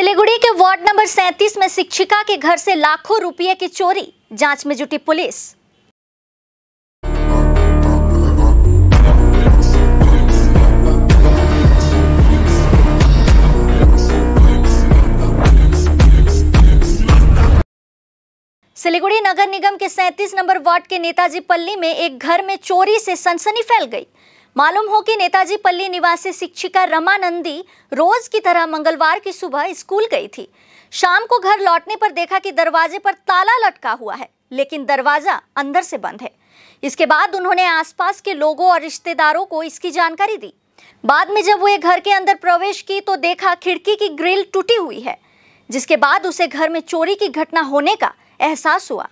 सिलीगुड़ी के ward number 37 में शिक्षिका के घर से लाखों रुपए की चोरी, जांच में जुटी पुलिस। सिलीगुड़ी नगर निगम के 37 नंबर वार्ड के नेताजी पल्ली में एक घर में चोरी से सनसनी फैल गई। मालूम हो कि नेताजी पल्ली निवासी शिक्षिका रमा नंदी रोज की तरह मंगलवार की सुबह स्कूल गई थी। शाम को घर लौटने पर देखा कि दरवाजे पर ताला लटका हुआ है, लेकिन दरवाजा अंदर से बंद है। इसके बाद उन्होंने आसपास के लोगों और रिश्तेदारों को इसकी जानकारी दी। बाद में जब वो घर के अंदर प्रवेश की तो देखा खिड़की की ग्रिल टूटी हुई है, जिसके बाद उसे घर में चोरी की घटना होने का एहसास हुआ।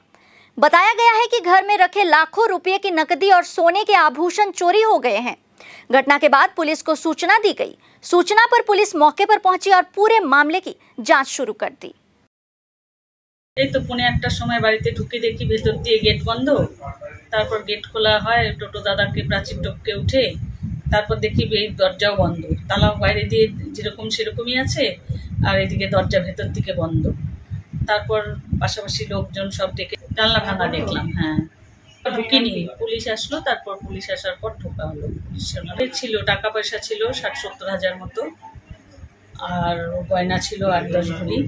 बताया गया है कि घर में रखे लाखों रुपए की नकदी और सोने के आभूषण चोरी हो गए हैं। घटना के बाद पुलिस को सूचना दी गई। सूचना पर पुलिस मौके पर पहुंची और पूरे मामले की जांच शुरू कर दी। तो पौने 1টার সময় বাড়িতে ঢুকে দেখি ভেতর দিয়ে গেট বন্ধ। তারপর গেট খোলা হয়, টোটো দাদাকে প্রাচীর টপকে উঠে তারপর দেখি এই দরজাও বন্ধ। তালা বাইরে দিয়ে যেরকম সেরকমই আছে, আর এদিকে দরজা ভেতর দিকে বন্ধ। তারপর পাশাপাশি লোকজন সব ডেকে জানলা ভাঙা দেখলাম। হ্যাঁ, ঢুকিনি, পুলিশ আসলো। তারপর পুলিশ আসার পর ঢোকা হলো। পুলিশ ছিল, টাকা পয়সা ছিল 60-70 হাজার মতো, আর গয়না ছিল 8-10 ভরি।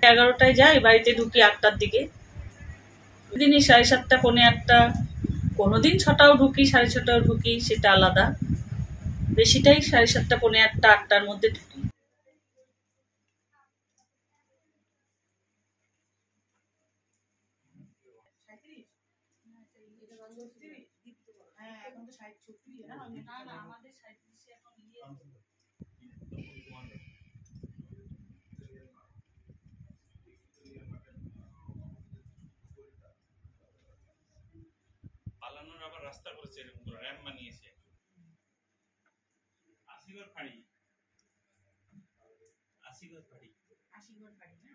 11টায় যাই, বাড়িতে ঢুকি 8টার দিকে। দিনই 7:30 পৌনে 8টা, কোনোদিন 6টাও ঢুকি, 6:30টাও ঢুকি, সেটা আলাদা। বেশিটাই 7:30 পৌনে 8টা 8টার মধ্যে ঢুকি। পালানোর আবার রাস্তা করেছে, এরকম করে র‍্যাম্প বানিয়েছে। আশিগড় ফাঁড়ি না?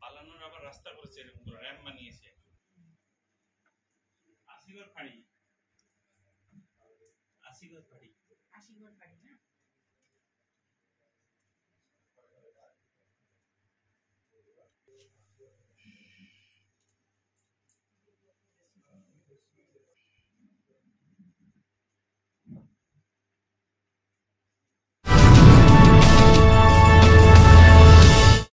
পালানোর আবার রাস্তা করেছে, এরকম করে র‍্যাম্প বানিয়েছে। আশিগড় ফাঁড়ি না?